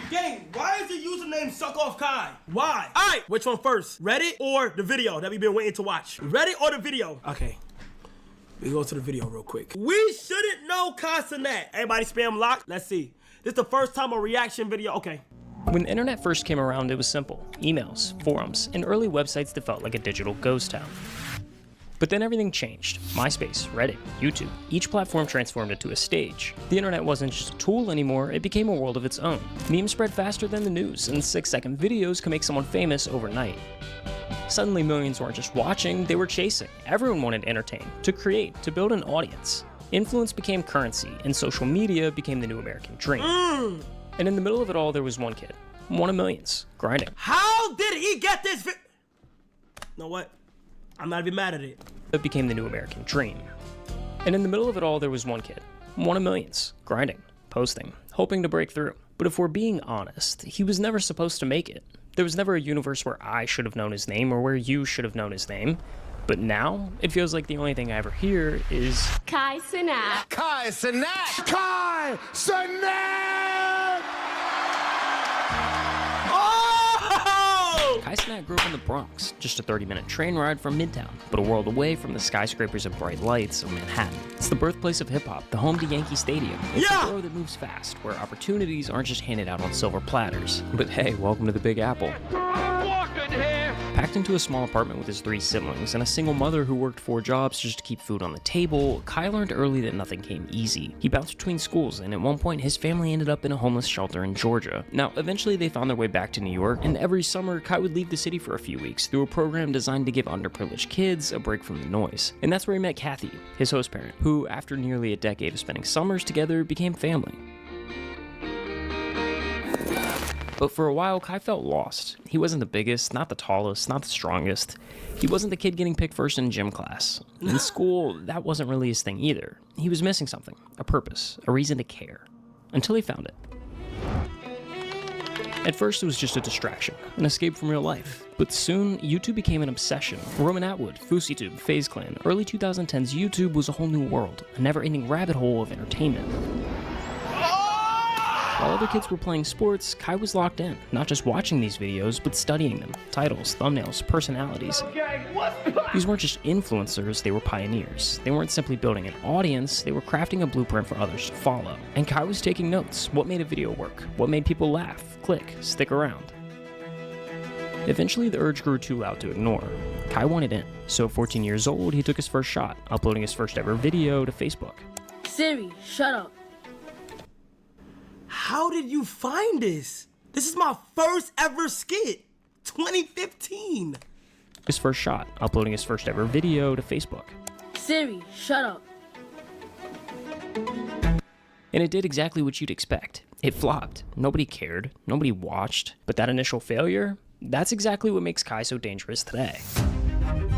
Gang, why is the username Suck Off Kai? Why? Alright, which one first? Reddit or the video that we've been waiting to watch? Reddit or the video? Okay. We go to the video real quick. We shouldn't know Kai Cenat. Everybody spam locked? Let's see. This is the first time a reaction video. Okay. When the internet first came around, it was simple. Emails, forums, and early websites that felt like a digital ghost town. But then everything changed. MySpace, Reddit, YouTube. Each platform transformed into a stage. The internet wasn't just a tool anymore, it became a world of its own. Memes spread faster than the news, and 6-second videos can make someone famous overnight. Suddenly millions weren't just watching, they were chasing. Everyone wanted to entertain, to create, to build an audience. Influence became currency, and social media became the new American dream. And in the middle of it all, there was one kid. One of millions, grinding. How did he get this You know what? I'm not even mad at it. It became the new American dream. And in the middle of it all, there was one kid. One of millions, grinding, posting, hoping to break through. But if we're being honest, he was never supposed to make it. There was never a universe where I should have known his name or where you should have known his name. But now, it feels like the only thing I ever hear is Kai Cenat. Kai Cenat! Kai Cenat! Oh! Kai Cenat grew up in the Bronx, just a 30-minute train ride from Midtown, but a world away from the skyscrapers and bright lights of Manhattan. It's the birthplace of hip-hop, the home to Yankee Stadium. It's a borough that moves fast, where opportunities aren't just handed out on silver platters. But hey, welcome to the Big Apple. Packed into a small apartment with his 3 siblings and a single mother who worked 4 jobs just to keep food on the table, Kai learned early that nothing came easy. He bounced between schools, and at one point his family ended up in a homeless shelter in Georgia. Now, eventually they found their way back to New York, and every summer Kai would leave the city for a few weeks through a program designed to give underprivileged kids a break from the noise. And that's where he met Kathy, his host parent, who, after nearly a decade of spending summers together, became family. But for a while, Kai felt lost. He wasn't the biggest, not the tallest, not the strongest. He wasn't the kid getting picked first in gym class. In school, that wasn't really his thing either. He was missing something, a purpose, a reason to care. Until he found it. At first, it was just a distraction, an escape from real life. But soon, YouTube became an obsession. Roman Atwood, FouseyTube, FaZe Clan. Early 2010s YouTube was a whole new world, a never-ending rabbit hole of entertainment. While other kids were playing sports, Kai was locked in, not just watching these videos, but studying them. Titles, thumbnails, personalities. These weren't just influencers, they were pioneers. They weren't simply building an audience, they were crafting a blueprint for others to follow. And Kai was taking notes. What made a video work? What made people laugh, click, stick around? Eventually, the urge grew too loud to ignore. Kai wanted in. So at 14 years old, he took his first shot, uploading his first ever video to Facebook. Siri, shut up. How did you find this? This is my first ever skit. 2015. His first shot, uploading his first ever video to Facebook. Siri, shut up. And it did exactly what you'd expect. It flopped. Nobody cared. Nobody watched. But that initial failure, that's exactly what makes Kai so dangerous today.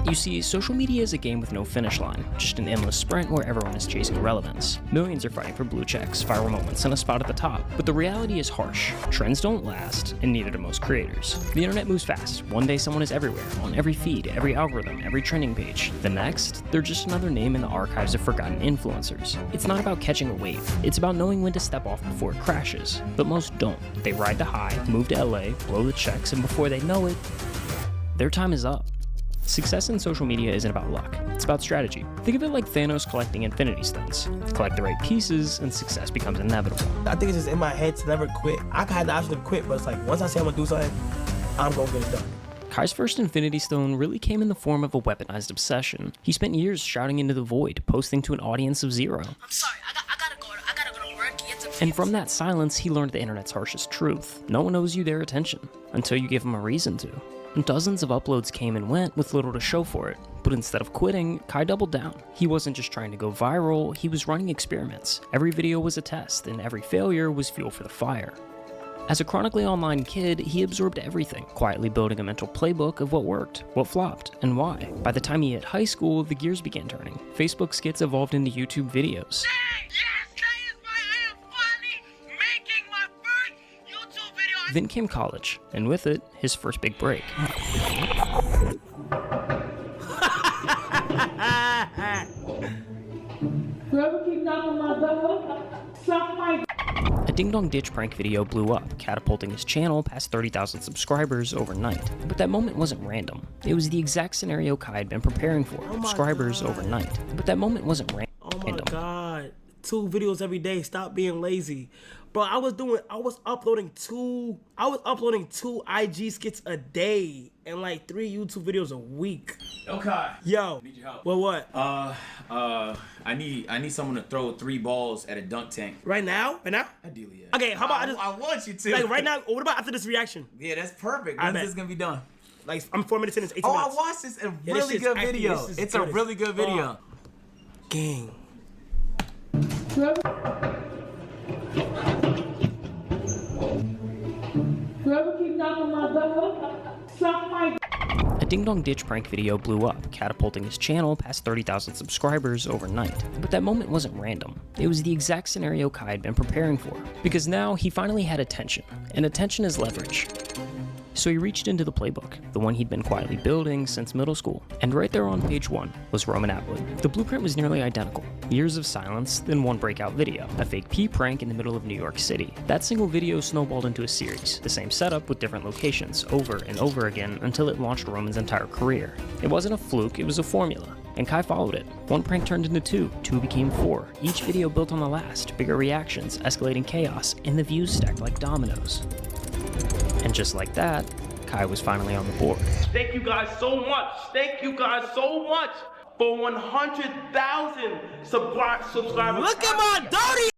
You see, social media is a game with no finish line, just an endless sprint where everyone is chasing relevance. Millions are fighting for blue checks, viral moments, and a spot at the top. But the reality is harsh. Trends don't last, and neither do most creators. The internet moves fast. One day someone is everywhere, on every feed, every algorithm, every trending page. The next, they're just another name in the archives of forgotten influencers. It's not about catching a wave. It's about knowing when to step off before it crashes. But most don't. They ride the high, move to LA, blow the checks, and before they know it, their time is up. Success in social media isn't about luck, it's about strategy. Think of it like Thanos collecting Infinity Stones. Collect the right pieces, and success becomes inevitable. I think it's just in my head to never quit. I had the option to quit, but it's like, once I say I'm gonna do something, I'm gonna get it done. Kai's first Infinity Stone really came in the form of a weaponized obsession. He spent years shouting into the void, posting to an audience of 0. I'm sorry, I gotta go to work. And from that silence, he learned the internet's harshest truth. No one owes you their attention, until you give them a reason to. Dozens of uploads came and went with little to show for it, but instead of quitting, Kai doubled down. He wasn't just trying to go viral, he was running experiments. Every video was a test, and every failure was fuel for the fire. As a chronically online kid, he absorbed everything, quietly building a mental playbook of what worked, what flopped, and why. By the time he hit high school, the gears began turning. Facebook skits evolved into YouTube videos. Then came college, and with it, his first big break. A ding-dong ditch prank video blew up, catapulting his channel past 30,000 subscribers overnight. But that moment wasn't random. It was the exact scenario Kai had been preparing for, subscribers overnight. But that moment wasn't random. Oh my God. 2 videos every day. Stop being lazy. Bro, I was uploading two IG skits a day and like 3 YouTube videos a week. Okay. Yo. Need your help. Well, what? I need someone to throw 3 balls at a dunk tank. Right now? Right now? Ideally, yeah. Okay, how about I want you to. like right now? What about after this reaction? Yeah, that's perfect. When's this gonna be done? Like I'm 4 minutes in, it's 18 minutes. I watched this. A Yeah, really good video. It's a really good video. Gang. Whoever keeps knocking my door, suck my. A ding-dong ditch prank video blew up, catapulting his channel past 30,000 subscribers overnight. But that moment wasn't random. It was the exact scenario Kai had been preparing for. Because now, he finally had attention. And attention is leverage. So he reached into the playbook, the one he'd been quietly building since middle school. And right there on page 1 was Roman Atwood. The blueprint was nearly identical. Years of silence, then one breakout video. A fake pee prank in the middle of New York City. That single video snowballed into a series. The same setup with different locations, over and over again, until it launched Roman's entire career. It wasn't a fluke, it was a formula. And Kai followed it. One prank turned into 2, 2 became 4. Each video built on the last, bigger reactions, escalating chaos, and the views stacked like dominoes. And just like that, Kai was finally on the board. Thank you guys so much. Thank you guys so much for 100,000 subscribers. Look at my dirty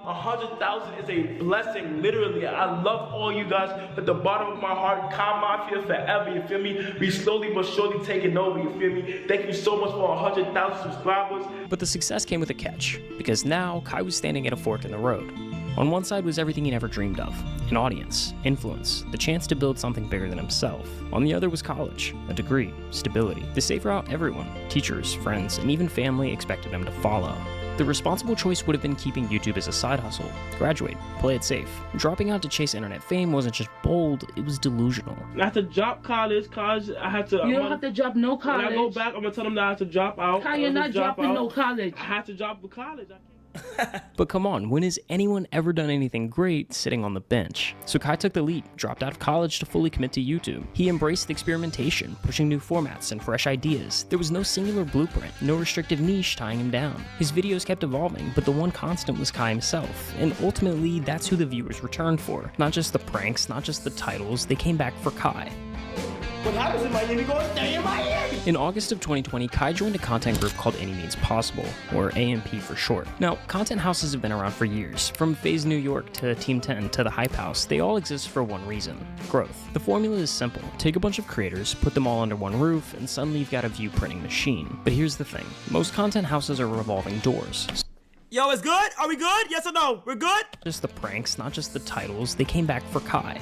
100,000 is a blessing, literally. I love all you guys at the bottom of my heart. Kai Mafia forever, you feel me? We slowly but surely taking over, you feel me? Thank you so much for 100,000 subscribers. But the success came with a catch, because now Kai was standing at a fork in the road. On one side was everything he never dreamed of, an audience, influence, the chance to build something bigger than himself. On the other was college, a degree, stability, the safe route everyone, teachers, friends, and even family expected him to follow. The responsible choice would have been keeping YouTube as a side hustle, graduate, play it safe. Dropping out to chase internet fame wasn't just bold, it was delusional. I have to drop college, I have to... You don't have to drop no college. When I go back, I'm gonna tell them that I have to drop out. Kai, you're not dropping no college. I have to drop the college. But come on, when has anyone ever done anything great sitting on the bench? So Kai took the leap, dropped out of college to fully commit to YouTube. He embraced experimentation, pushing new formats and fresh ideas. There was no singular blueprint, no restrictive niche tying him down. His videos kept evolving, but the one constant was Kai himself. And ultimately, that's who the viewers returned for. Not just the pranks, not just the titles, they came back for Kai. What happens in Miami goes stay in Miami. In August of 2020, Kai joined a content group called Any Means Possible, or AMP for short. Now, content houses have been around for years. From FaZe New York to Team 10 to the Hype House, they all exist for one reason: growth. The formula is simple. Take a bunch of creators, put them all under one roof, and suddenly you've got a view printing machine. But here's the thing. Most content houses are revolving doors. Yo, it's good? Are we good? Yes or no? We're good? Just the pranks, not just the titles, they came back for Kai.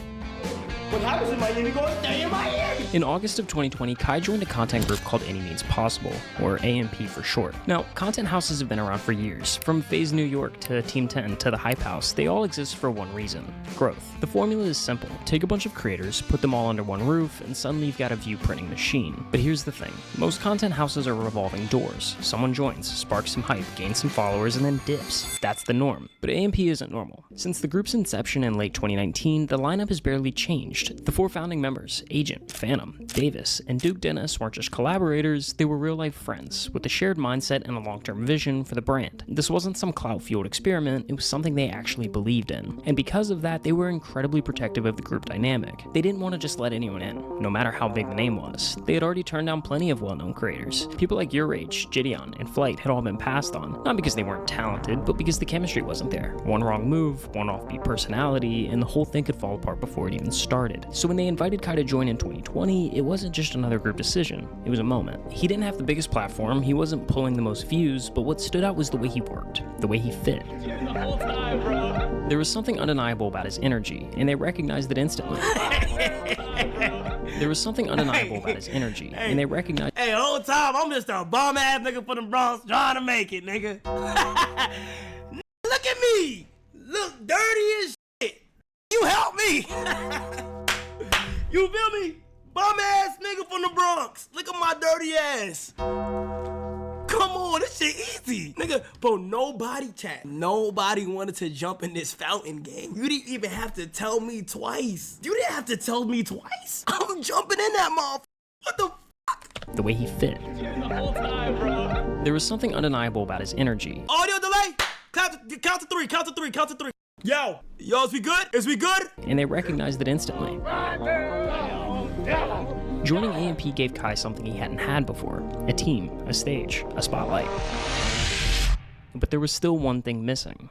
What happens in Miami goes stay in Miami. In August of 2020, Kai joined a content group called Any Means Possible, or AMP for short. Now, content houses have been around for years. From FaZe New York to Team 10 to the Hype House, they all exist for one reason: growth. The formula is simple. Take a bunch of creators, put them all under one roof, and suddenly you've got a view printing machine. But here's the thing. Most content houses are revolving doors. Someone joins, sparks some hype, gains some followers, and then dips. That's the norm. But AMP isn't normal. Since the group's inception in late 2019, the lineup has barely changed. The 4 founding members, Agent, Phantom, Davis, and Duke Dennis, weren't just collaborators, they were real-life friends, with a shared mindset and a long-term vision for the brand. This wasn't some clout-fueled experiment, it was something they actually believed in. And because of that, they were incredibly protective of the group dynamic. They didn't want to just let anyone in, no matter how big the name was. They had already turned down plenty of well-known creators. People like Your Age, Gideon, and Flight had all been passed on, not because they weren't talented, but because the chemistry wasn't there. One wrong move, one offbeat personality, and the whole thing could fall apart before it even started. So when they invited Kai to join in 2020, it wasn't just another group decision, it was a moment. He didn't have the biggest platform, he wasn't pulling the most views, but what stood out was the way he worked, the way he fit. There was something undeniable about his energy, and they recognized it instantly. There was something undeniable about his energy, and they recognized— Hey, the whole time, I'm just a bum-ass nigga from the Bronx trying to make it, nigga. Look at me! Look dirty as shit! You help me! You feel me? Bum-ass nigga from the Bronx. Look at my dirty ass. Come Come on, this shit easy. Nigga, bro, nobody chat. Nobody wanted to jump in this fountain game. You didn't even have to tell me twice. You didn't have to tell me twice. I'm jumping in that motherfucker. What the fuck? The way he fit. There was something undeniable about his energy. Audio delay. Count to three. Count to three. Count to three. Yo, is we good? Is we good? And they recognized it instantly. Joining AMP gave Kai something he hadn't had before. A team, a stage, a spotlight. But there was still one thing missing.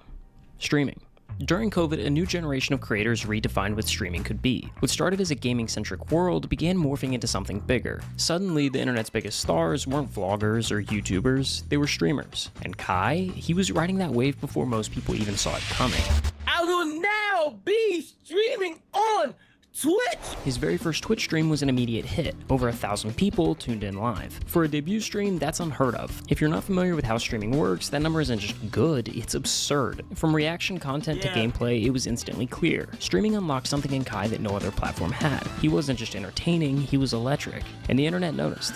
Streaming. During COVID, a new generation of creators redefined what streaming could be. What started as a gaming-centric world began morphing into something bigger. Suddenly, the internet's biggest stars weren't vloggers or YouTubers, they were streamers. And Kai, he was riding that wave before most people even saw it coming. I will now be streaming on Twitch! His very first Twitch stream was an immediate hit. Over 1,000 people tuned in live. For a debut stream, that's unheard of. If you're not familiar with how streaming works, that number isn't just good, it's absurd. From reaction content to gameplay, it was instantly clear. Streaming unlocked something in Kai that no other platform had. He wasn't just entertaining, he was electric. And the internet noticed.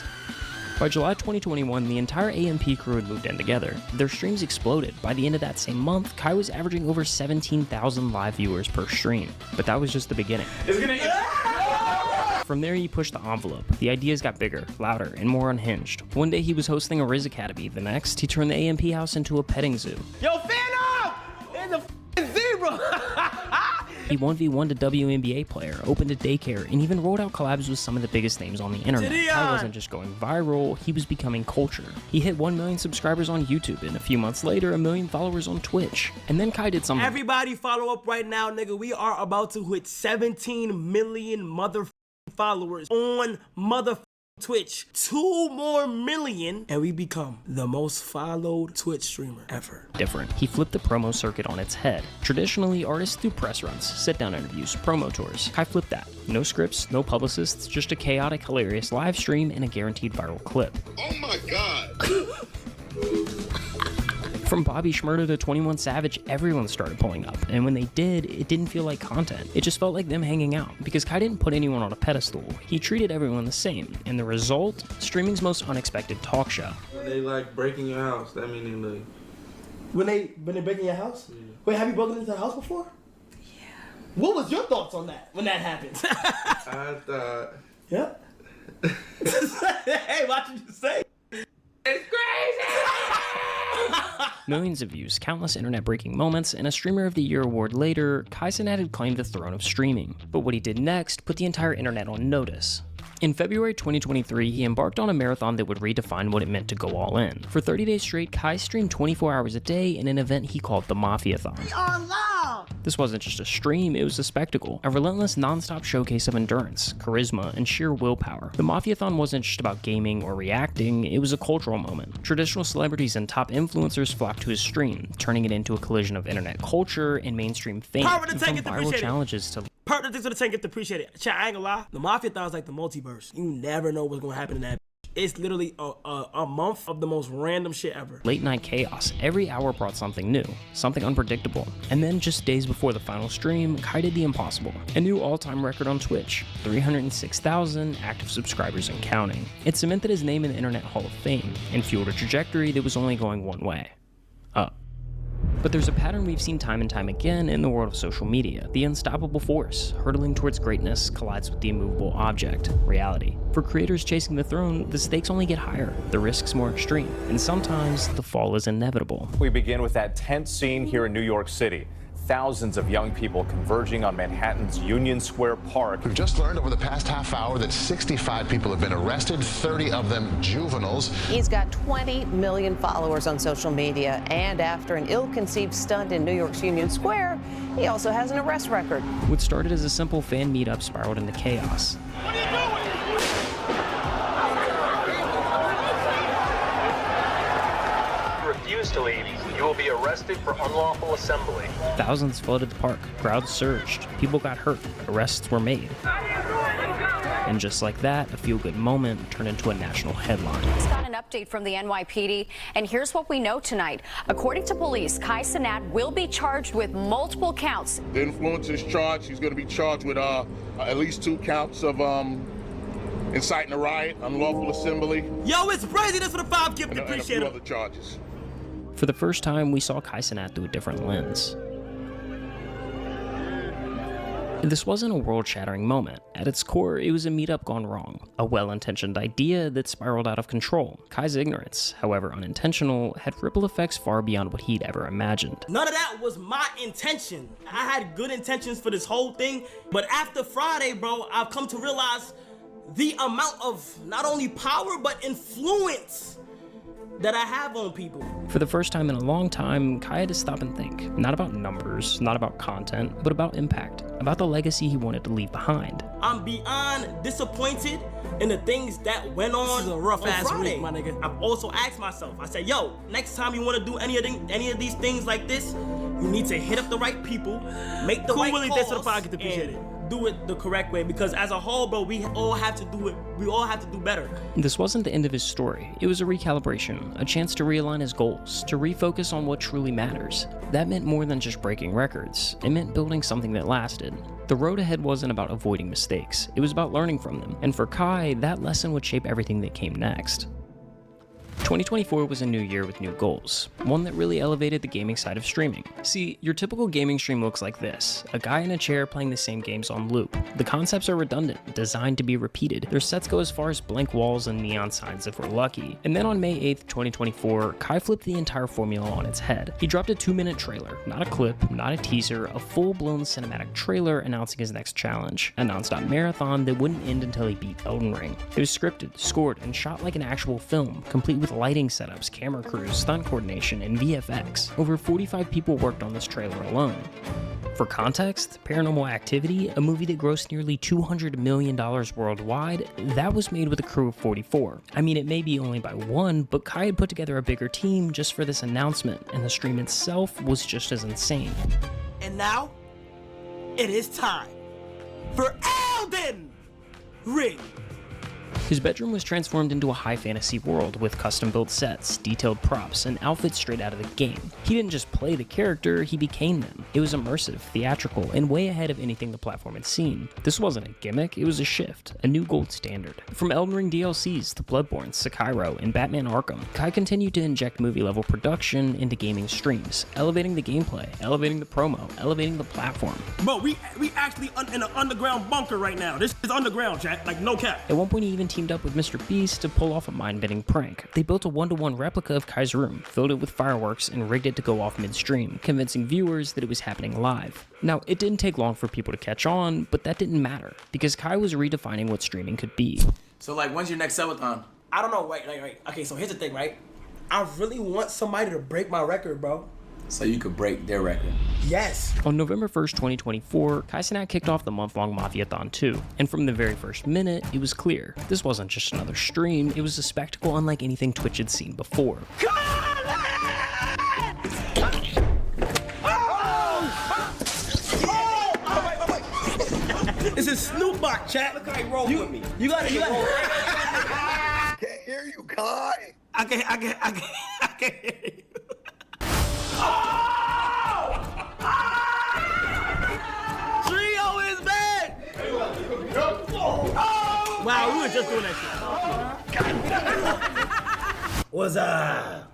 By July 2021, the entire AMP crew had moved in together. Their streams exploded. By the end of that same month, Kai was averaging over 17,000 live viewers per stream. But that was just the beginning. From there, he pushed the envelope. The ideas got bigger, louder, and more unhinged. One day, he was hosting a Riz Academy. The next, he turned the AMP house into a petting zoo. Yo, Phantom! In the zebra! He 1v1'd a WNBA player, opened a daycare, and even rolled out collabs with some of the biggest names on the internet. Kai wasn't just going viral, he was becoming culture. He hit 1 million subscribers on YouTube, and a few months later, 1 million followers on Twitch. And then Kai did something. Everybody follow up right now, nigga. We are about to hit 17 million followers on Twitch. 2 more million, and we become the most followed Twitch streamer ever. Different. He flipped the promo circuit on its head. Traditionally, artists do press runs, sit-down interviews, promo tours. Kai flipped that. No scripts, no publicists, just a chaotic, hilarious live stream and a guaranteed viral clip. Oh my God. From Bobby Shmurda to 21 Savage, everyone started pulling up, and when they did, it didn't feel like content. It just felt like them hanging out, because Kai didn't put anyone on a pedestal. He treated everyone the same, and the result? Streaming's most unexpected talk show. When they like breaking your house, that mean they like... When they breaking your house? Yeah. Wait, have you broken into a house before? Yeah. What was your thoughts on that, when that happened? I thought... Yeah? Hey, watch what you say. It's crazy! Millions of views, countless internet-breaking moments, and a Streamer of the Year award later, Kai Cenat had claimed the throne of streaming. But what he did next put the entire internet on notice. In February 2023, he embarked on a marathon that would redefine what it meant to go all in. For 30 days straight, Kai streamed 24 hours a day in an event he called the Mafia thon. This wasn't just a stream, it was a spectacle, a relentless non-stop showcase of endurance, charisma, and sheer willpower. The Mafia-thon wasn't just about gaming or reacting, it was a cultural moment. Traditional celebrities and top influencers flocked to his stream, turning it into a collision of internet culture and mainstream fame. From viral challenges to Things for the tank, get to appreciate it. Chat, I ain't gonna lie. The Mafia-thon is like the multiverse. You never know what's gonna happen in that. It's literally a month of the most random shit ever. Late night chaos. Every hour brought something new, something unpredictable. And then just days before the final stream, Kai did the impossible. A new all-time record on Twitch, 306,000 active subscribers and counting. It cemented his name in the Internet Hall of Fame and fueled a trajectory that was only going one way, up. But there's a pattern we've seen time and time again in the world of social media. The unstoppable force, hurtling towards greatness, collides with the immovable object, reality. For creators chasing the throne, the stakes only get higher, the risks more extreme, and sometimes the fall is inevitable. We begin with that tense scene here in New York City. Thousands of young people converging on Manhattan's Union Square Park. We've just learned over the past half hour that 65 people have been arrested, 30 of them juveniles. He's got 20 million followers on social media, and after an ill-conceived stunt in New York's Union Square, he also has an arrest record. What started as a simple fan meetup spiraled into chaos. What are you doing? Refuse to leave. You will be arrested for unlawful assembly. Thousands flooded the park, crowds surged, people got hurt, arrests were made. And just like that, a feel-good moment turned into a national headline. Just got an update from the NYPD, and here's what we know tonight. According to police, Kai Cenat will be charged with multiple counts. The influencer is charged. He's going to be charged with at least 2 counts of inciting a riot, unlawful assembly. Yo, it's Brazy. That's for the 5 gift. And Appreciate a few it. other charges. For the first time, we saw Kai Cenat through a different lens. This wasn't a world-shattering moment. At its core, it was a meetup gone wrong, a well-intentioned idea that spiraled out of control. Kai's ignorance, however unintentional, had ripple effects far beyond what he'd ever imagined. None of that was my intention. I had good intentions for this whole thing, but after Friday, bro, I've come to realize the amount of not only power, but influence that I have on people. For the first time in a long time, Kai had to stop and think. Not about numbers, not about content, but about impact, about the legacy he wanted to leave behind. I'm beyond disappointed in the things that went on. This is a rough ass Friday. Week, my nigga. I've also asked myself, I said, yo, next time you want to do any of these things like this, you need to hit up the right people, make the right calls, and do it the correct way, because as a whole, bro, we all have to do it. We all have to do better. This wasn't the end of his story. It was a recalibration, a chance to realign his goals, to refocus on what truly matters. That meant more than just breaking records. It meant building something that lasted. The road ahead wasn't about avoiding mistakes. It was about learning from them. And for Kai, that lesson would shape everything that came next. 2024 was a new year with new goals, one that really elevated the gaming side of streaming. See, your typical gaming stream looks like this: a guy in a chair playing the same games on loop. The concepts are redundant, designed to be repeated. Their sets go as far as blank walls and neon signs if we're lucky. And then on May 8th, 2024, Kai flipped the entire formula on its head. He dropped a 2-minute trailer, not a clip, not a teaser, a full-blown cinematic trailer announcing his next challenge, a non-stop marathon that wouldn't end until he beat Elden Ring. It was scripted, scored, and shot like an actual film, complete with lighting setups, camera crews, stunt coordination, and VFX. Over 45 people worked on this trailer alone. For context, Paranormal Activity, a movie that grossed nearly $200 million worldwide, that was made with a crew of 44. I mean, it may be only by one, but Kai had put together a bigger team just for this announcement, and the stream itself was just as insane. And now, it is time for Elden Ring. His bedroom was transformed into a high fantasy world with custom-built sets, detailed props, and outfits straight out of the game. He didn't just play the character, he became them. It was immersive, theatrical, and way ahead of anything the platform had seen. This wasn't a gimmick, it was a shift, a new gold standard. From Elden Ring DLCs to Bloodborne, Sekiro, and Batman Arkham, Kai continued to inject movie-level production into gaming streams, elevating the gameplay, elevating the promo, elevating the platform. Bro, we actually in an underground bunker right now. This is underground, chat, like no cap. At one point, he even teamed up with Mr. Beast to pull off a mind-bending prank. They built a 1-to-1 replica of Kai's room, filled it with fireworks, and rigged it to go off midstream, convincing viewers that it was happening live. Now, it didn't take long for people to catch on, but that didn't matter, because Kai was redefining what streaming could be. So, like, when's your next subathon? I don't know, right. Okay, so here's the thing, right? I really want somebody to break my record, bro. So you could break their record. Yes. On November 1st, 2024, Kai Cenat kicked off the month-long Mafia thon 2, and from the very first minute, it was clear. This wasn't just another stream, it was a spectacle unlike anything Twitch had seen before. This is Snoop Bot, chat. Look how he rolled with me. You gotta. I can't hear you, Kai. I can't hear you. Trio is back! Wow, we were just doing that shit. What's up?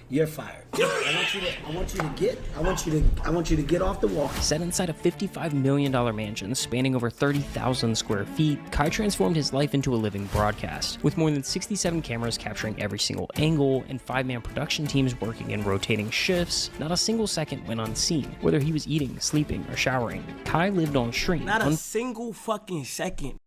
You're fired. I want you to get off the wall. Set inside a $55 million mansion spanning over 30,000 square feet, Kai transformed his life into a living broadcast, with more than 67 cameras capturing every single angle and 5-man production teams working in rotating shifts. Not a single second went unseen, whether he was eating, sleeping, or showering. Kai lived on stream. Not a single fucking second.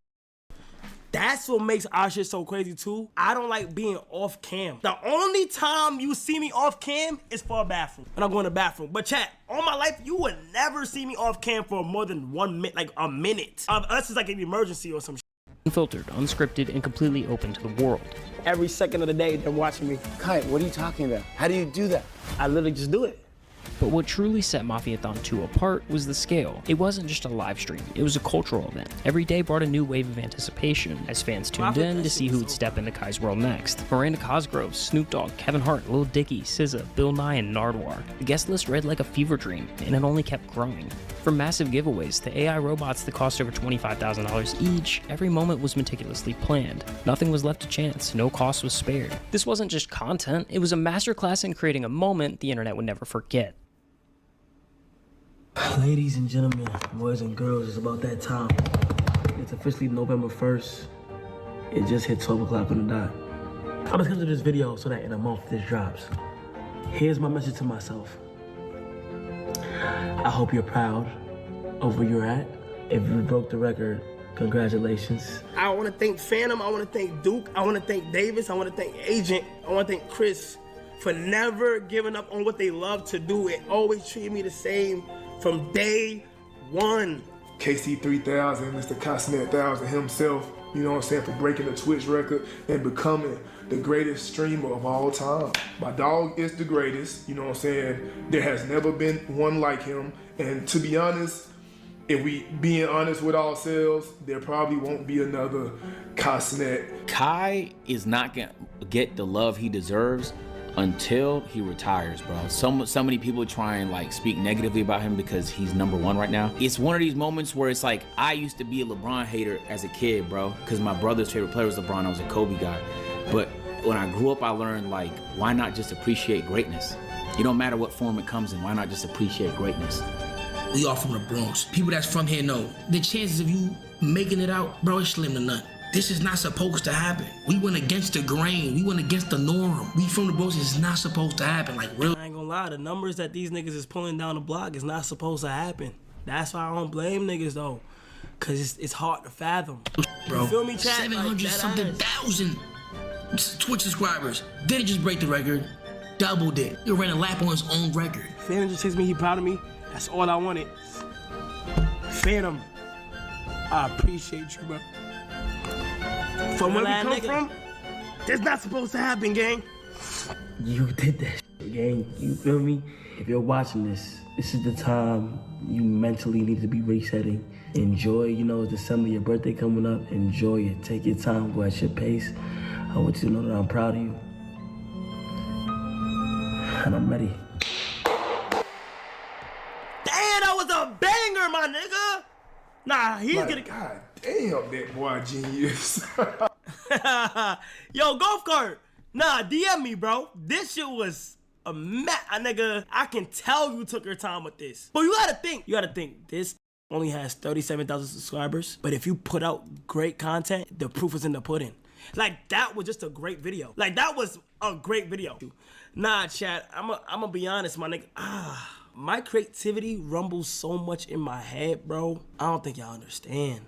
That's what makes our shit so crazy too. I don't like being off cam. The only time you see me off cam is for a bathroom. And I'm going to the bathroom. But chat, all my life, you would never see me off cam for more than 1 minute, like a minute. Unless it's like an emergency or some shit. Unfiltered, unscripted, and completely open to the world. Every second of the day, they're watching me. Kai, what are you talking about? How do you do that? I literally just do it. But what truly set Mafia-thon 2 apart was the scale. It wasn't just a live stream, it was a cultural event. Every day brought a new wave of anticipation as fans tuned in to see who would step into Kai's world next. Miranda Cosgrove, Snoop Dogg, Kevin Hart, Lil Dicky, SZA, Bill Nye, and Nardwuar. The guest list read like a fever dream, and it only kept growing. From massive giveaways to AI robots that cost over $25,000 each, every moment was meticulously planned. Nothing was left to chance, no cost was spared. This wasn't just content, it was a masterclass in creating a moment the internet would never forget. Ladies and gentlemen, boys and girls, it's about that time. It's officially November 1st. It just hit 12 o'clock on the dot. I'm gonna come to this video so that in a month this drops. Here's my message to myself. I hope you're proud of where you're at. If you broke the record, congratulations. I wanna thank Phantom, I wanna thank Duke, I wanna thank Davis, I wanna thank Agent, I wanna thank Chris for never giving up on what they love to do. It always treated me the same from day one. KC3000, Mr. Kai Cenat 1000 himself, you know what I'm saying, for breaking the Twitch record and becoming the greatest streamer of all time. My dog is the greatest, you know what I'm saying. There has never been one like him. And to be honest, if we being honest with ourselves, there probably won't be another Kai Cenat. Kai is not gonna get the love he deserves until he retires, bro. So many people try and like speak negatively about him because he's #1 right now. It's one of these moments where it's like, I used to be a LeBron hater as a kid, bro, because my brother's favorite player was LeBron. I was a Kobe guy. But when I grew up, I learned, like, why not just appreciate greatness? It don't matter what form it comes in. Why not just appreciate greatness? We all from the Bronx. People that's from here know the chances of you making it out, bro, is slim to none. This is not supposed to happen. We went against the grain. We went against the norm. We from the Bronx. It's not supposed to happen. Like, real. I ain't gonna lie. The numbers that these niggas is pulling down the block is not supposed to happen. That's why I don't blame niggas though, cause it's hard to fathom. Bro, you feel me, chat? 700 something thousand Twitch subscribers. Didn't just break the record, doubled it. He ran a lap on his own record. Phantom just tells me he proud of me. That's all I wanted. Phantom, I appreciate you, bro. From where we come from, that's not supposed to happen, gang. You did that shit, gang. You feel me? If you're watching this, this is the time you mentally need to be resetting. Enjoy, you know, it's December, your birthday coming up. Enjoy it. Take your time, go at your pace. I want you to know that I'm proud of you. And I'm ready. Damn, that was a banger, my nigga. Nah, he's like, gonna. God damn, that boy genius. Yo, golf cart. Nah, DM me, bro. This shit was a nigga. I can tell you took your time with this. But you gotta think. This only has 37,000 subscribers. But if you put out great content, the proof is in the pudding. Like, that was just a great video. Like, that was a great video. Nah, chat. I'ma be honest, my nigga. My creativity rumbles so much in my head, bro. I don't think y'all understand.